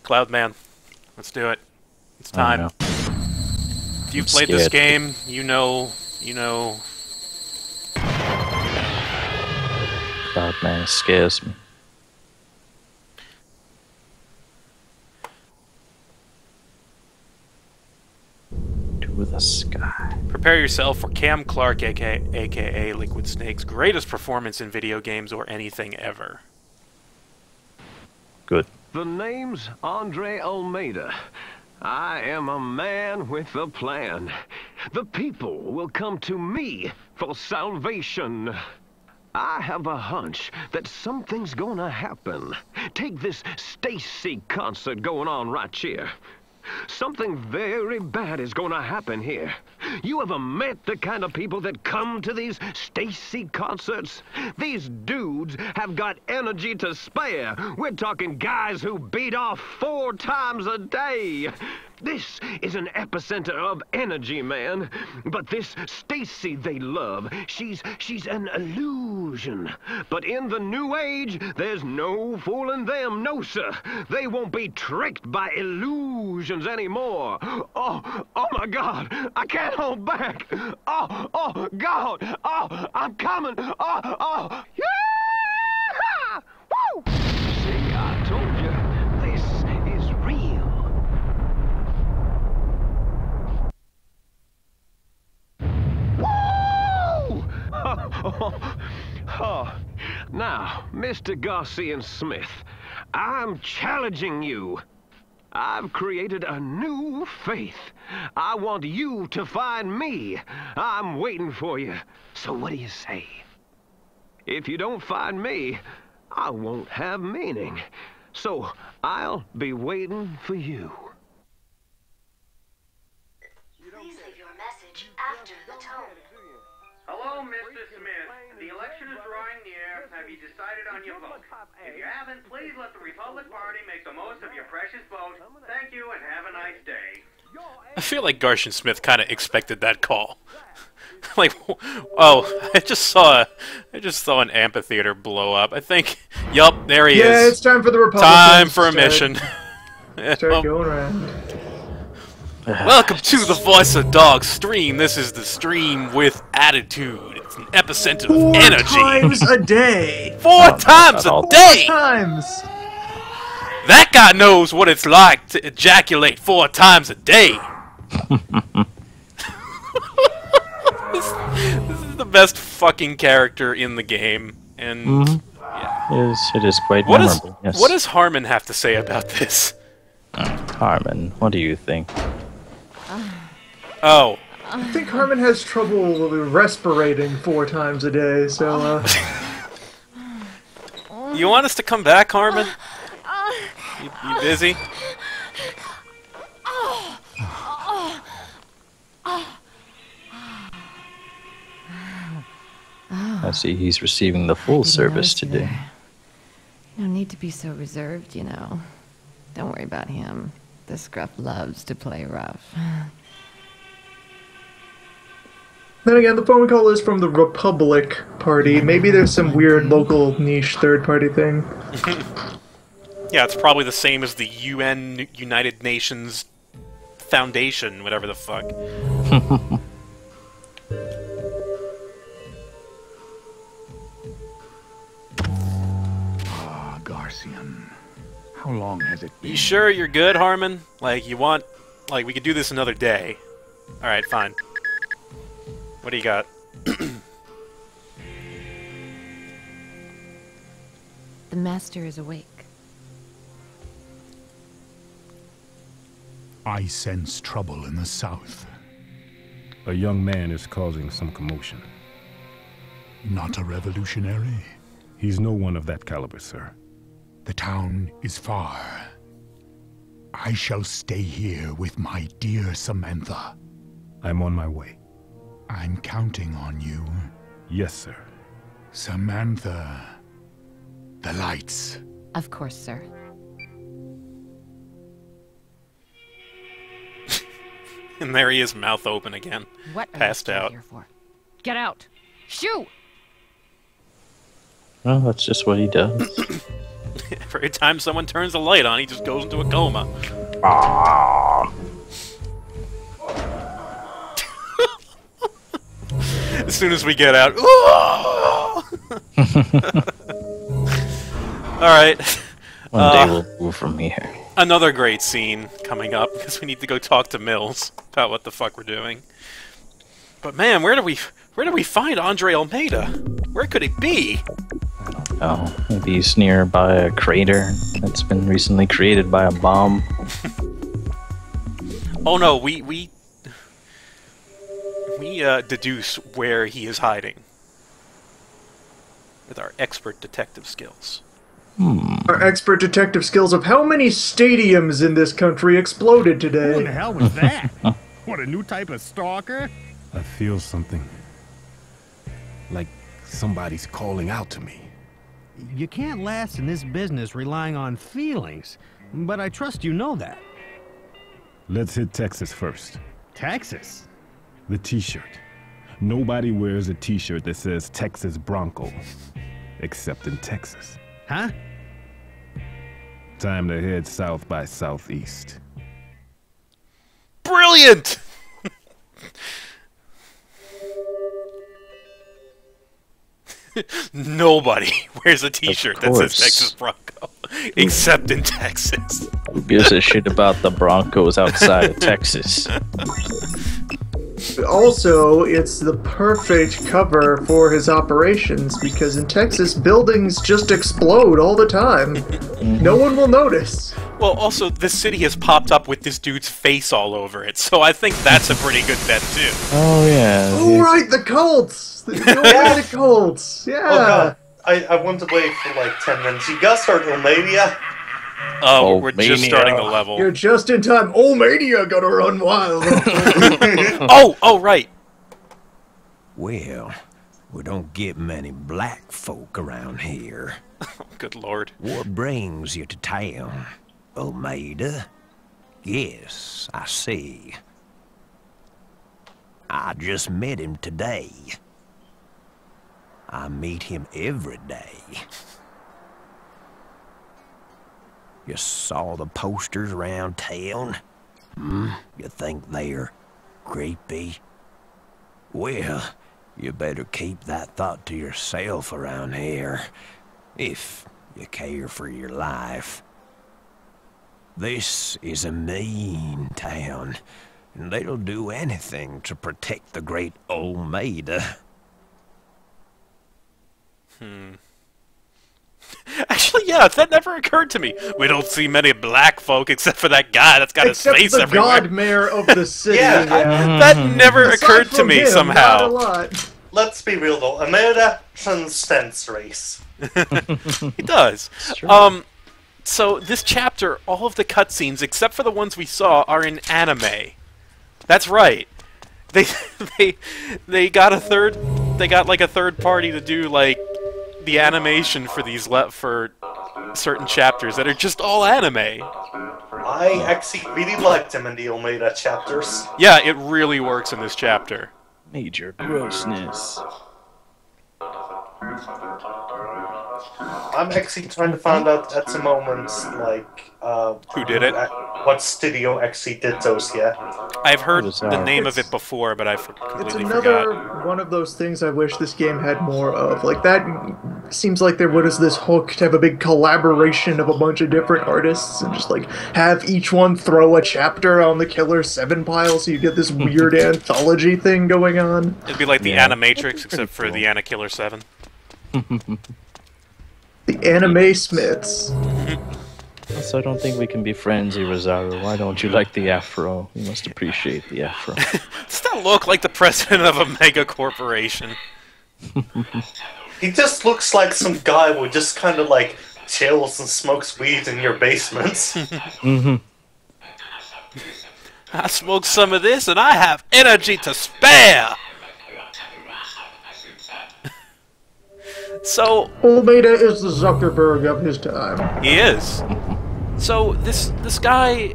Cloudman. Let's do it. It's time. If you've played this game, you know. Cloudman scares me. To the sky. Prepare yourself for Cam Clark, aka Liquid Snake's greatest performance in video games or anything ever. Good. The name's Andre Almeida. I am a man with a plan. The people will come to me for salvation. I have a hunch that something's gonna happen. Take this Stacy concert going on right here. Something very bad is gonna happen here. You ever met the kind of people that come to these Stacy concerts? These dudes have got energy to spare. We're talking guys who beat off 4 times a day. This is an epicenter of energy, man. But this Stacy they love, she's an illusion. But in the new age, there's no fooling them, no sir. They won't be tricked by illusions anymore. Oh my God, I can't hold back. Oh God, I'm coming. Yeah! Woo! See, I told you, this is real. Now, Mr. Garcia Smith, I'm challenging you. I've created a new faith. I want you to find me. I'm waiting for you. So what do you say? If you don't find me, I won't have meaning. So I'll be waiting for you. Please leave your message after the tone. Hello, Mr. Smith. The election is drawing near. Have you decided on your vote? If you haven't, please let the Republic Party make the most of your precious vote. Thank you and have a nice day. I feel like Garson Smith kind of expected that call. Like, oh, I just saw an amphitheater blow up. I think, yup, there he is. Yeah, it's time for the Republicans. Time for a mission. Start going around. Welcome to the Voice of Dog stream. This is the stream with attitude. It's an epicenter of energy. 4 times a day. 4 times a day. 4 times. That guy knows what it's like to ejaculate 4 times a day. This is the best fucking character in the game, and yeah. It is quite memorable. Yes. What does Harmon have to say about this? Harmon, what do you think? Oh. I think Harmon has trouble respirating 4 times a day, so, You want us to come back, Harmon? You busy? I see he's receiving the full service today. No need to be so reserved, you know. Don't worry about him. The scruff loves to play rough. Then again, the phone call is from the Republic Party. Maybe there's some weird local niche third-party thing. Yeah, it's probably the same as the UN, United Nations Foundation, whatever the fuck. Garcian, how long has it been? You sure you're good, Harmon? Like, you want... Like, we could do this another day. Alright, fine. What do you got? The Master is awake. I sense trouble in the south. A young man is causing some commotion. Not a revolutionary? He's no one of that caliber, sir. The town is far. I shall stay here with my dear Samantha. I'm on my way. I'm counting on you. Yes, sir. Samantha. The lights. Of course, sir. And there he is, mouth open again. What passed out. Here for? Get out! Shoo! Well, that's just what he does. Every time someone turns the light on, he just goes into a coma. As soon as we get out, alright. One day we'll move from here. Another great scene coming up, because we need to go talk to Mills about what the fuck we're doing. But man, where do we find Andre Almeida? Where could he be? Oh, maybe he's nearby a crater that's been recently created by a bomb. Oh no, we deduce where he is hiding with our expert detective skills. Our expert detective skills of how many stadiums in this country exploded today. Who in the hell was that? What, a new type of stalker? I feel something. Like somebody's calling out to me. You can't last in this business relying on feelings, but I trust you know that. Let's hit Texas first. Texas? The t-shirt. Nobody wears a t-shirt that says Texas Broncos, except in Texas. Huh? Time to head south by southeast. Brilliant! Nobody wears a t-shirt that says Texas Bronco, except in Texas. Who gives a shit about the Broncos outside of Texas? Also, it's the perfect cover for his operations, because in Texas, buildings just explode all the time. No one will notice. Well, also, this city has popped up with this dude's face all over it, so I think that's a pretty good bet, too. Oh, yeah. Oh, right, the Colts! The Colts, yeah! Oh, God. I want to wait for like 10 minutes. You guys start Omania? Oh, we're just starting the level. You're just in time. Mania gonna run wild. Oh, right. Well, we don't get many black folk around here. Good lord. What brings you to town, Almeida? Yes, I see. I just met him today. I meet him every day. You saw the posters around town? You think they're creepy? Well, you better keep that thought to yourself around here, if you care for your life. This is a mean town, and they'll do anything to protect the great Almeida. Actually, yeah, that never occurred to me. We don't see many black folk except for that guy that's got his face the everywhere. god mayor of the city. That never occurred to me somehow. Not a lot. Let's be real though, Almeida transcends race. He does. So this chapter, all of the cutscenes, except for the ones we saw, are in anime. That's right. They got a third. They got like a third party to do like the animation for these for certain chapters that are just all anime. I actually really liked him in the Almeida chapters. Yeah, it really works in this chapter. Major grossness. I'm actually trying to find out at the moment, like, who did it? What studio actually did those, yeah. I've heard the name of it before, but I completely It's another forgot. one of those things I wish this game had more of. Like, that seems like there was this hook to have a big collaboration of a bunch of different artists and just, like, have each one throw a chapter on the Killer7 pile so you get this weird anthology thing going on. It'd be like the Animatrix, except for the Killer7. The Anime Smiths. Also, I don't think we can be friends, Rosario. Why don't you like the afro? You must appreciate the afro. Does that look like the president of a mega corporation? He just looks like some guy who just kind of like chills and smokes weed in your basement. I smoked some of this and I have energy to spare! So Almeida is the Zuckerberg of his time. he is. So this guy,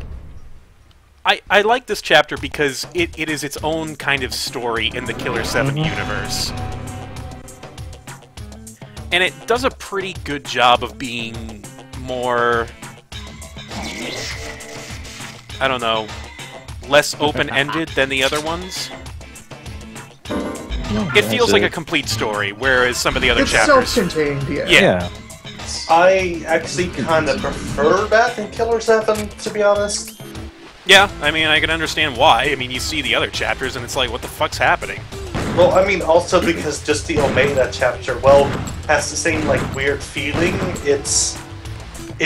I like this chapter because it is its own kind of story in the Killer7 universe. And it does a pretty good job of being more, I don't know, less open-ended than the other ones. It feels like a complete story, whereas some of the other chapters... It's self-contained, yeah. Yeah. I actually kind of prefer that in Killer7, to be honest. Yeah, I mean, I can understand why. I mean, you see the other chapters, and it's like, what the fuck's happening? Well, I mean, also because just the Omega chapter, well, has the same, like, weird feeling. It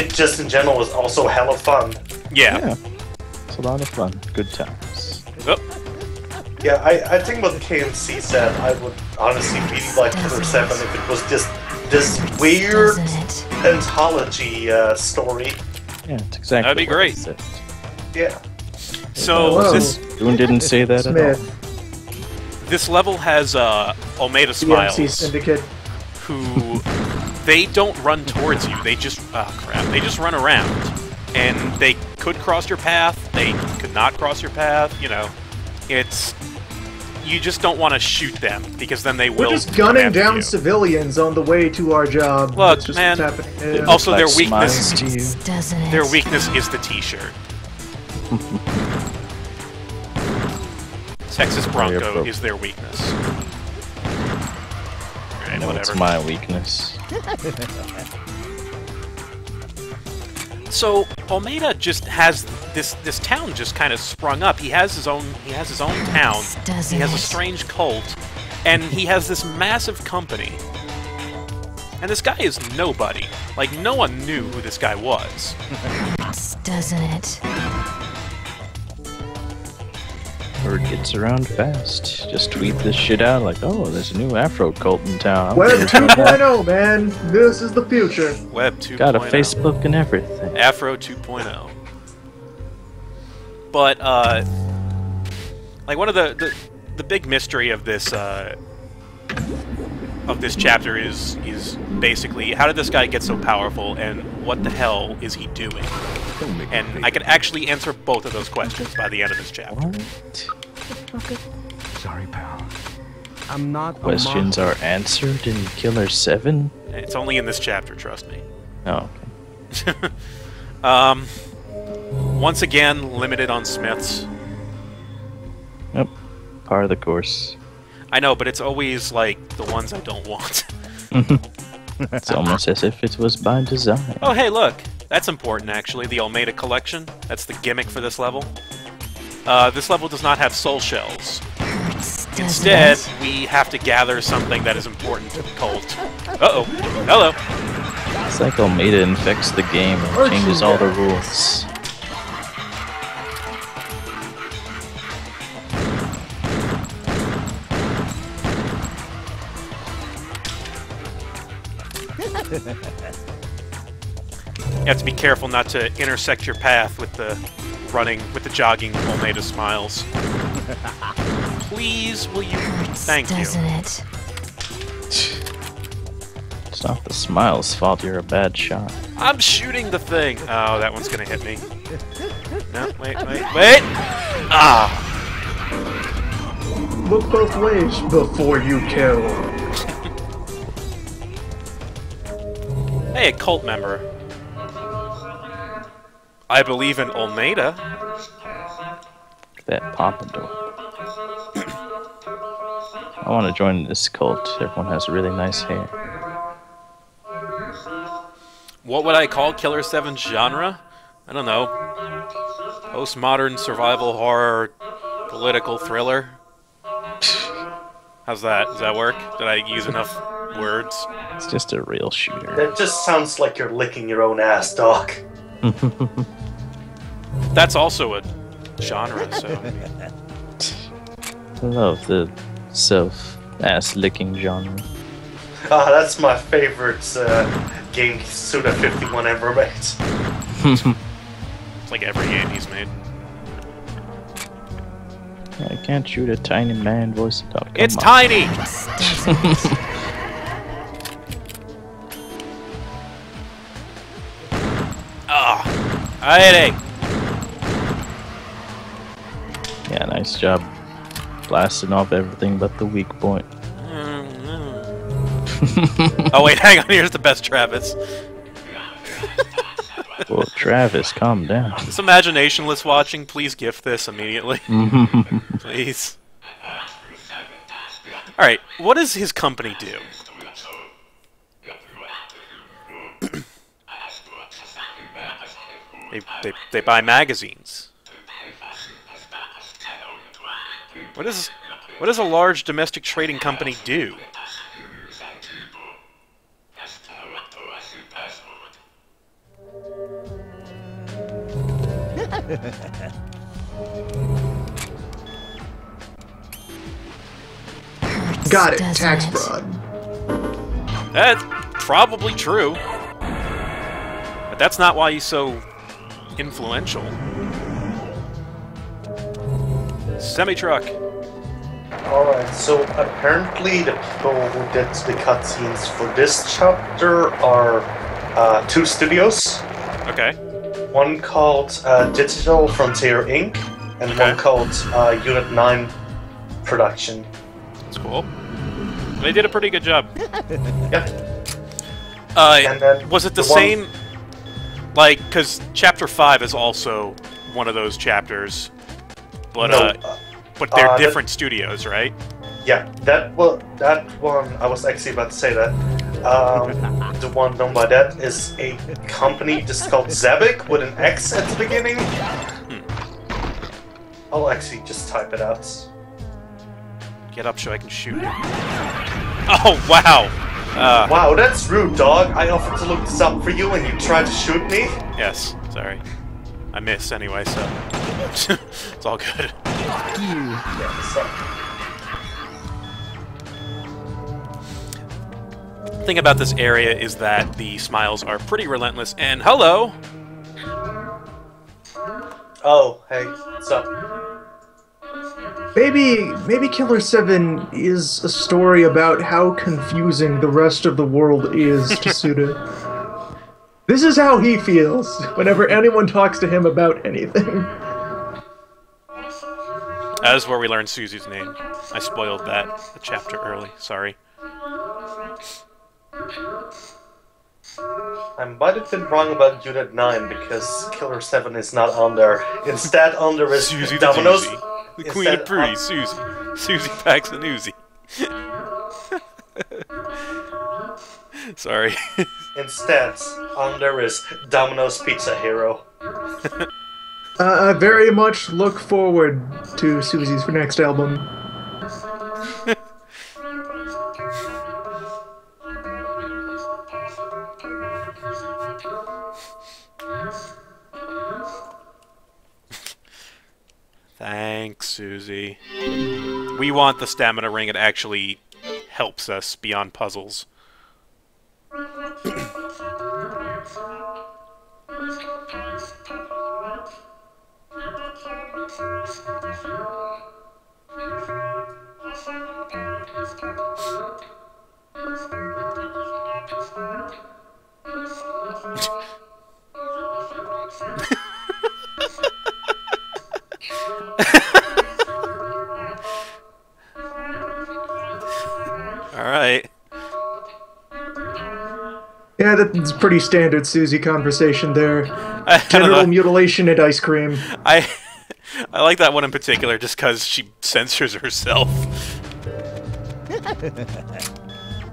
just, in general, is also hella fun. Yeah. It's a lot of fun. Good times. Oh. Yeah, I think what KNC said, I would honestly really like Killer7 if it was just this weird anthology story. Yeah, it's exactly. That'd be great. Yeah. So this Dune didn't say that at all. This level has Omega Smiles, Syndicate, who they don't run towards you. They just they just run around, and they could cross your path. They could not cross your path. You know, it's. You just don't want to shoot them, because then they will... We're just gunning down civilians on the way to our job. Look, just man, yeah. also their weakness... Doesn't their weakness is the t-shirt. Texas Bronco is their weakness. Alright, no, whatever. it's my weakness. So Omega just has this town just kind of sprung up. He has his own town. He has a strange cult, and he has this massive company. And this guy is nobody. Like, no one knew who this guy was. Doesn't it? Word gets around fast. Just tweet this shit out like, oh, there's a new Afro cult in town. Web 2.0, man. This is the future. Web 2.0. Got a Facebook and everything. Afro 2.0. But, like, one of the big mystery of this chapter is basically, how did this guy get so powerful, and what the hell is he doing? And I can actually answer both of those questions by the end of this chapter. Sorry, pal. I'm not. Questions are answered in Killer7? It's only in this chapter, trust me. Oh, okay. Once again, limited on Smiths. Yep. Part of the course. I know, but it's always, like, the ones I don't want. It's almost as if it was by design. Oh, hey, look! That's important, actually. The Almeida collection. That's the gimmick for this level. This level does not have soul shells. Instead, we have to gather something that is important to the cult. Uh-oh. Hello. It's like Almeida infects the game and changes all the rules. You have to be careful not to intersect your path with the jogging Almeida Smiles. Please, will you? Thank you. It's not the Smiles' fault you're a bad shot. I'm shooting the thing. Oh, that one's gonna hit me. No, wait. Ah! Look both ways before you kill. Hey, a cult member. I believe in Almeida. That pompadour. I want to join this cult. Everyone has really nice hair. What would I call Killer7's genre? I don't know. Postmodern survival horror, political thriller. How's that? Does that work? Did I use enough words? It's just a real shooter. That just sounds like you're licking your own ass, Doc. That's also a genre, so... I love the self-ass-licking genre. Ah, that's my favorite game Suda51 ever made. It's like every game he's made. I can't shoot a tiny man voice to talk. It's tiny! Alrighty. Yeah, nice job blasting off everything but the weak point. Oh wait, hang on, here's the best Travis. Well, Travis, calm down. This imaginationless watching, please gift this immediately. Please. Alright, what does his company do? They buy magazines. What does a large domestic trading company do? Got it. Tax fraud. That's probably true. But that's not why he's so influential. Semi-truck. Alright, so apparently the people who did the cutscenes for this chapter are two studios. Okay. One called Digital Frontier Inc. and one called Unit 9 Production. That's cool. They did a pretty good job. Yeah. Was it the same? Like, because Chapter 5 is also one of those chapters, but No, but they're different studios, right? Yeah, that one, I was actually about to say that. The one done by that is a company just called Zabic with an X at the beginning. I'll actually just type it out. Get up so I can shoot you. Oh, wow! Wow, that's rude, dog. I offered to look this up for you and you tried to shoot me? Yes, sorry. I missed anyway, so... it's all good. Yeah, sorry. The thing about this area is that the smiles are pretty relentless, and hello! Oh, hey, what's up? Maybe Killer7 is a story about how confusing the rest of the world is to Suda. This is how he feels whenever anyone talks to him about anything. That is where we learned Susie's name. I spoiled that a chapter early, sorry. I might have been wrong about Unit 9 because Killer7 is not on there. Instead, on there is Susie Domino's. The Queen of Prudy, Susie. Susie packs an Uzi. Sorry. Instead, on there is Domino's Pizza Hero. I very much look forward to Susie's next album. Thanks, Susie. We want the stamina ring. It actually helps us beyond puzzles. Alright. Yeah, that's pretty standard Susie conversation there. Genital mutilation and ice cream. I like that one in particular just because she censors herself.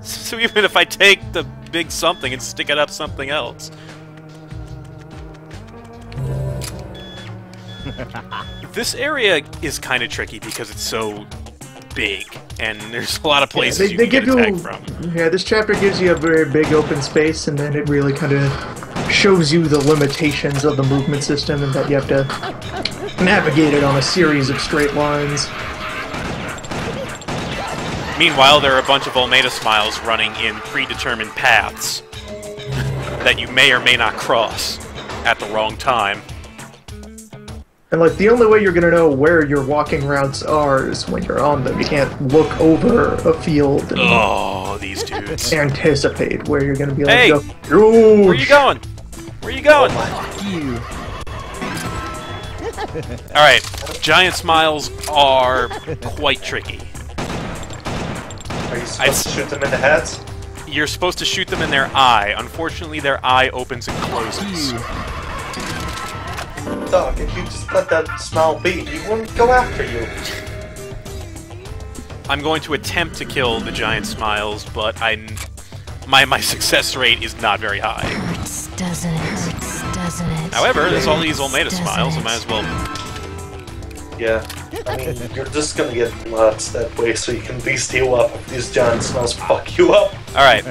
So even if I take the big something and stick it up something else. This area is kind of tricky because it's so big, and there's a lot of places you can get attacked from. Yeah, this chapter gives you a very big open space, and then it really kind of shows you the limitations of the movement system, and that you have to navigate it on a series of straight lines. Meanwhile, there are a bunch of Olmeda Smiles running in predetermined paths that you may or may not cross at the wrong time. And, like, the only way you're gonna know where your walking routes are is when you're on them. You can't look over a field and these dudes. Anticipate where you're gonna be hey, able to go. Huge. Where you going? Where you going? Alright, giant smiles are quite tricky. Are you supposed to shoot them in the head? You're supposed to shoot them in their eye. Unfortunately, their eye opens and closes. Dog, if you just let that smile be, he wouldn't go after you. I'm going to attempt to kill the giant smiles, but my success rate is not very high. Doesn't it? However, there's all these Olmeda smiles, I might as well... Yeah, I mean, you're just gonna get lots that way so you can at least heal up if these giant smiles fuck you up. Alright.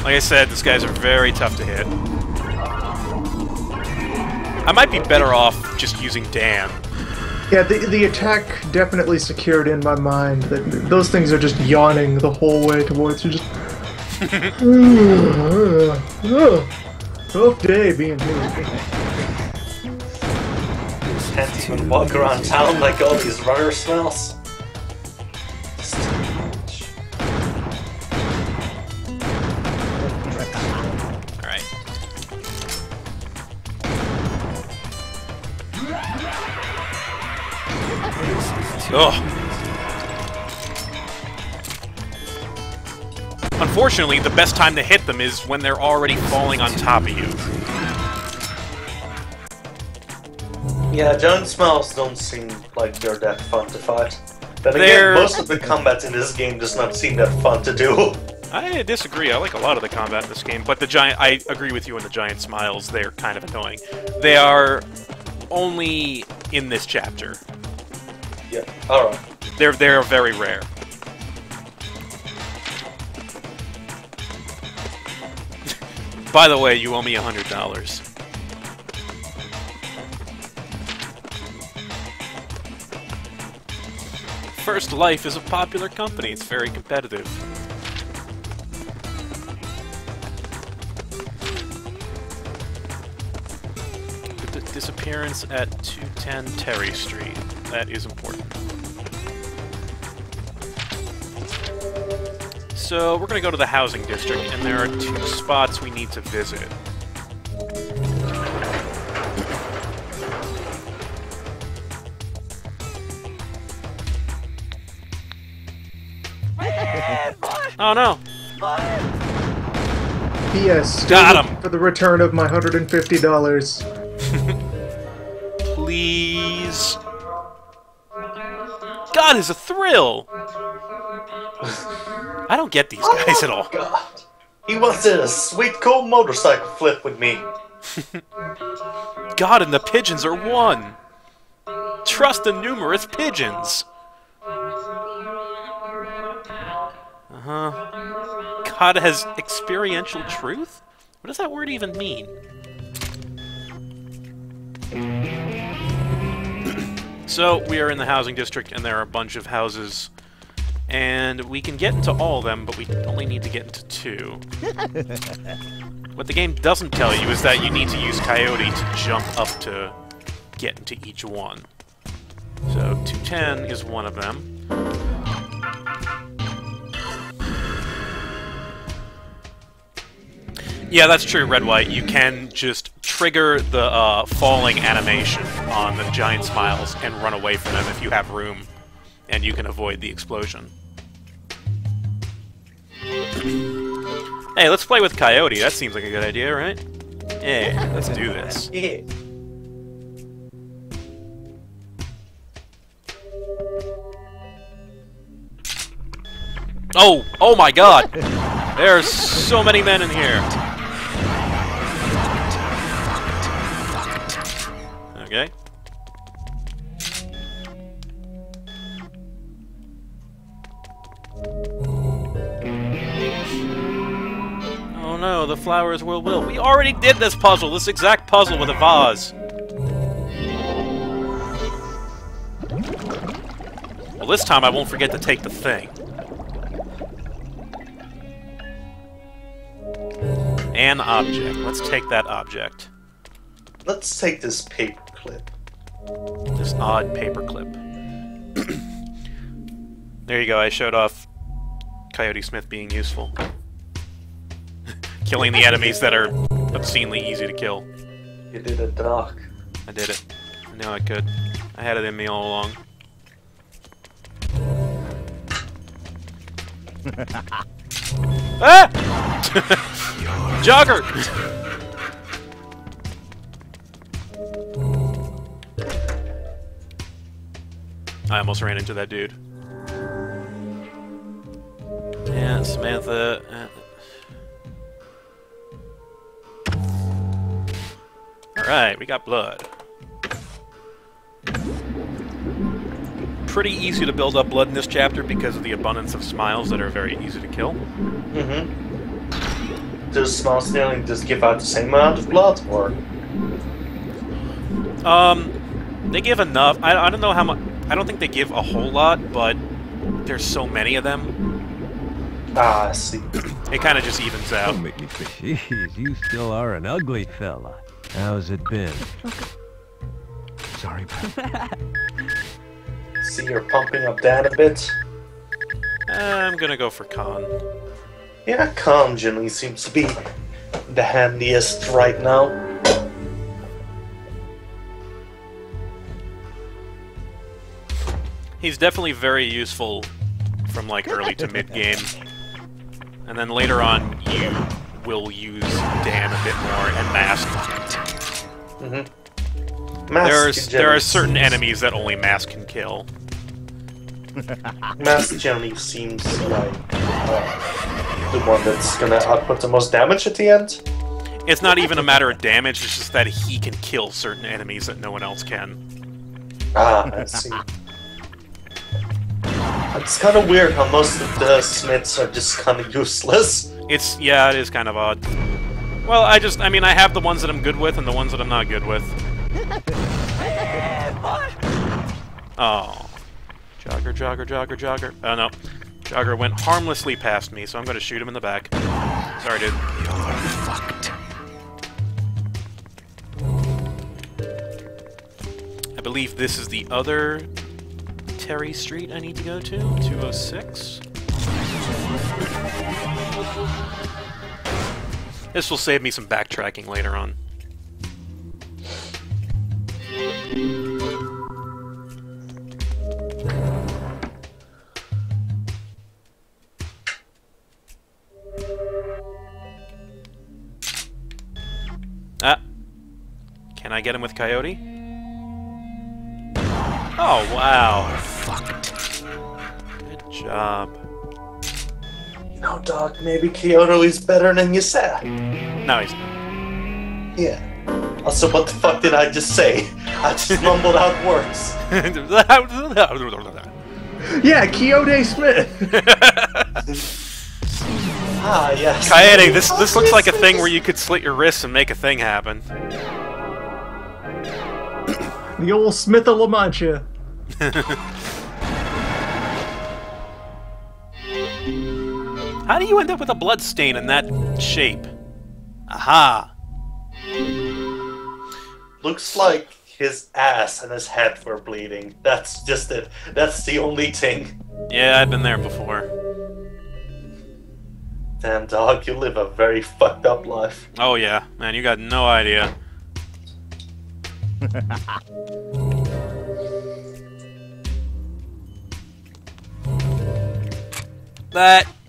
Like I said, these guys are very tough to hit. I might be better off just using Dan. Yeah, the attack definitely secured in my mind that those things are just yawning the whole way towards you. Just rough day being here. Can't even walk around town like all these runner smells. Ugh. Unfortunately, the best time to hit them is when they're already falling on top of you. Yeah, giant smells don't seem like they're that fun to fight. But again, most of the combat in this game does not seem that fun to do. I disagree. I like a lot of the combat in this game, but the giant... I agree with you on the giant smiles. They're kind of annoying. They are only in this chapter. Yeah, alright. They're very rare. By the way, you owe me $100. First Life is a popular company. It's very competitive. The disappearance at 210 Terry Street. That is important. So, we're going to go to the housing district, and there are 2 spots we need to visit. Oh no! P.S. Got him! For the return of my $150. Please. God, is a thrill! I don't get these guys at all. God. He wanted a sweet, cool motorcycle flip with me. God, and the pigeons are one! Trust the numerous pigeons! God has experiential truth? What does that word even mean? So, we are in the housing district, and there are a bunch of houses. And we can get into all of them, but we only need to get into 2. What the game doesn't tell you is that you need to use Coyote to jump up to get into each one. So, 210 is one of them. Yeah, that's true, Red White. You can just trigger the falling animation on the giant smiles and run away from them if you have room, and you can avoid the explosion. Hey, let's play with Coyote. That seems like a good idea, right? Yeah, let's do this. Yeah. Oh! Oh my god! There are so many men in here! Okay. Oh no, the flowers will. We already did this puzzle, this exact puzzle with a vase. Well, this time I won't forget to take the thing. An object. Let's take that object. Let's take this paper clip. This odd paper clip. There you go, I showed off Coyote Smith being useful. killing the enemies that are obscenely easy to kill. You did it, Doc. I did it. I knew I could. I had it in me all along. Ah! Jogger! I almost ran into that dude. Yeah, Samantha. Alright, we got blood. Pretty easy to build up blood in this chapter because of the abundance of smiles that are very easy to kill. Mm-hmm. Does smile stealing just give out the same amount of blood, or? They give enough. I don't know how much. I don't think they give a whole lot, but there's so many of them. Ah, I see. It kind of just evens out. Don't make me jeez, you still are an ugly fella. How's it been? Sorry about that. See, you're pumping up Dan a bit. I'm gonna go for Khan. Yeah, Khan generally seems to be the handiest right now. He's definitely very useful from like early to mid game, and then later on you will use Dan a bit more and Mask. There are certain enemies that only Mask can kill. Mask generally seems like the one that's gonna output the most damage at the end. It's not even a matter of damage, it's just that he can kill certain enemies that no one else can. Ah, I see. It's kind of weird how most of the Smiths are just kind of useless. Yeah, it is kind of odd. Well, I mean, I have the ones that I'm good with and the ones that I'm not good with. Oh. Jogger, jogger, jogger, jogger. Oh, no. Jogger went harmlessly past me, so I'm gonna shoot him in the back. Sorry, dude. You're fucked. I believe this is the other Terry Street I need to go to. 206. This will save me some backtracking later on. Ah. Can I get him with Coyote? Oh, wow. You're fucked. Good job. You know, Doc, maybe Kyoto is better than you said. No, he's... Yeah. Also, what the fuck did I just say? I just mumbled out words. Yeah, Quixote Smith. Ah, yes. Coyote, this looks like a thing where you could slit your wrists and make a thing happen. The old Smith of La Mancha. How do you end up with a blood stain in that shape? Aha! Looks like his ass and his head were bleeding. That's just it. That's the only thing. Yeah, I've been there before. Damn, dog, you live a very fucked up life. Oh yeah, man, you got no idea.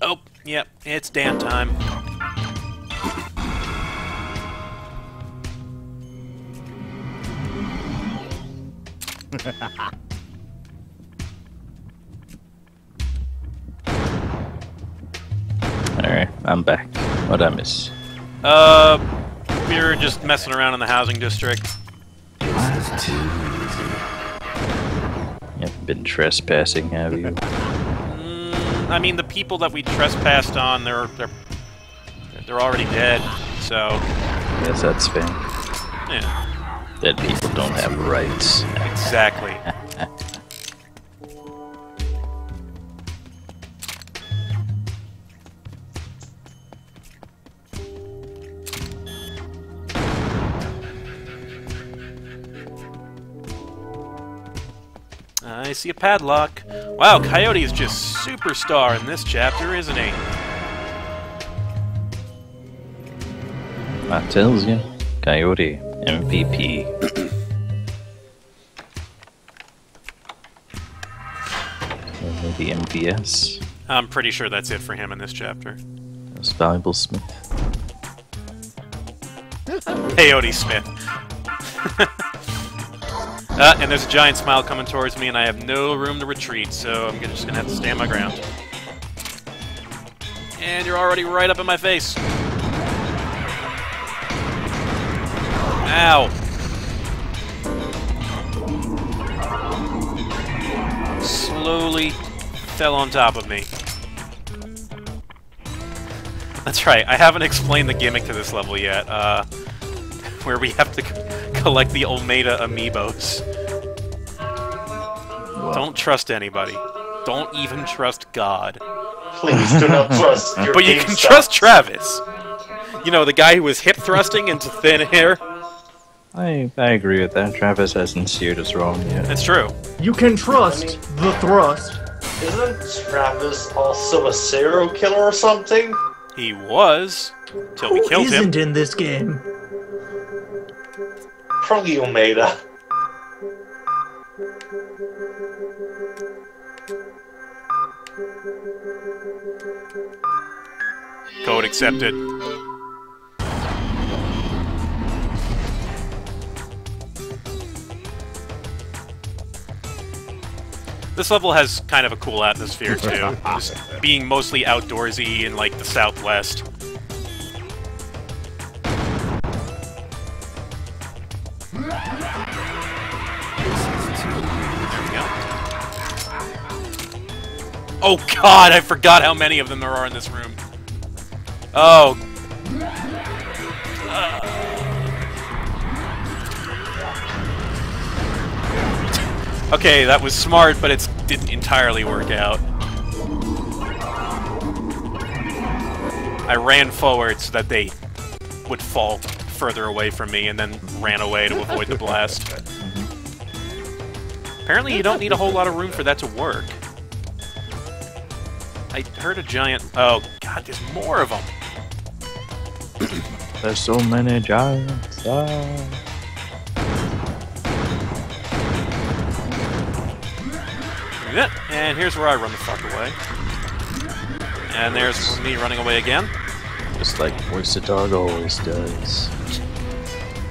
Oh, yep, it's damn time. Alright, I'm back. What'd I miss? We were just messing around in the housing district. That's too easy. You haven't been trespassing, have you? I mean, the people that we trespassed on, they're already dead, so... Yes, that's fair. Yeah. Dead people don't have rights. Exactly. I see a padlock. Wow, Coyote is just superstar in this chapter, isn't he? That tells you. Coyote, MVP. Or maybe MVS. I'm pretty sure that's it for him in this chapter. Most valuable Smith. Peyote Smith. And there's a giant smile coming towards me, and I have no room to retreat, so I'm just gonna have to stand my ground. And you're already right up in my face. Ow. Slowly fell on top of me. That's right, I haven't explained the gimmick to this level yet, where we have to collect the Olmeda amiibos. Wow. Don't trust anybody. Don't even trust God. Please do not trust your But you can trust Travis. You know, the guy who was hip thrusting into thin air. I agree with that. Travis hasn't steered us wrong yet. That's true. You can trust the thrust. Isn't Travis also a serial killer or something? He was, till we killed him. Who isn't in this game? Probably Omega. Code accepted. This level has kind of a cool atmosphere, too. Just being mostly outdoorsy in, like, the southwest. There we go. Oh god, I forgot how many of them there are in this room. Oh. Okay, that was smart, but it didn't entirely work out. I ran forward so that they would fall further away from me, and then ran away to avoid the blast. Apparently you don't need a whole lot of room for that to work. I heard a giant... Oh, God, there's more of them! There's so many giants. And here's where I run the fuck away. And there's me running away again. Just like Voice the Dog always does.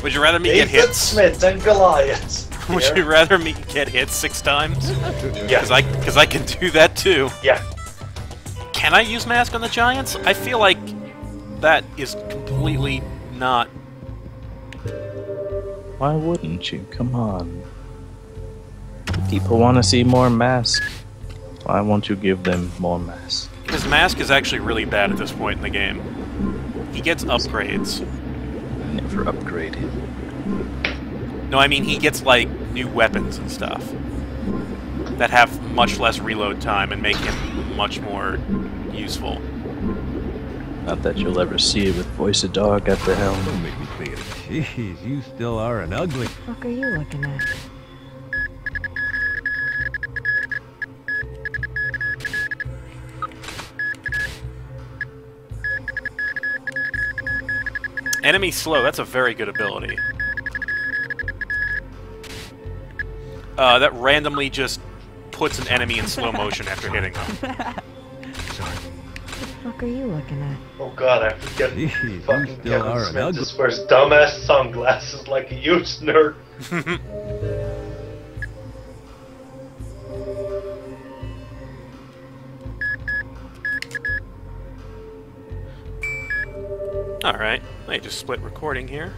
Would you rather me get hit? Smith and Goliath. Would you rather me get hit 6 times? Yeah. Because I can do that too. Yeah. Can I use Mask on the Giants? I feel like that is completely not... Why wouldn't you? Come on. People want to see more Mask. Why won't you give them more Mask? Because Mask is actually really bad at this point in the game. He gets upgrades. Never upgrade him. No, I mean he gets, like, new weapons and stuff that have much less reload time and make him much more useful. Not that you'll ever see it with Voice of Dog at the helm. Don't make me say it. Jeez, you still are an ugly... What are you looking at? Enemy slow, that's a very good ability. That randomly just puts an enemy in slow motion after hitting them. Sorry. What are you looking at? Oh god, I forget. Jeez, Fucking you still Kevin are an Smith ugly... just wears dumbass sunglasses like a huge nerd. Alright, I just split recording here.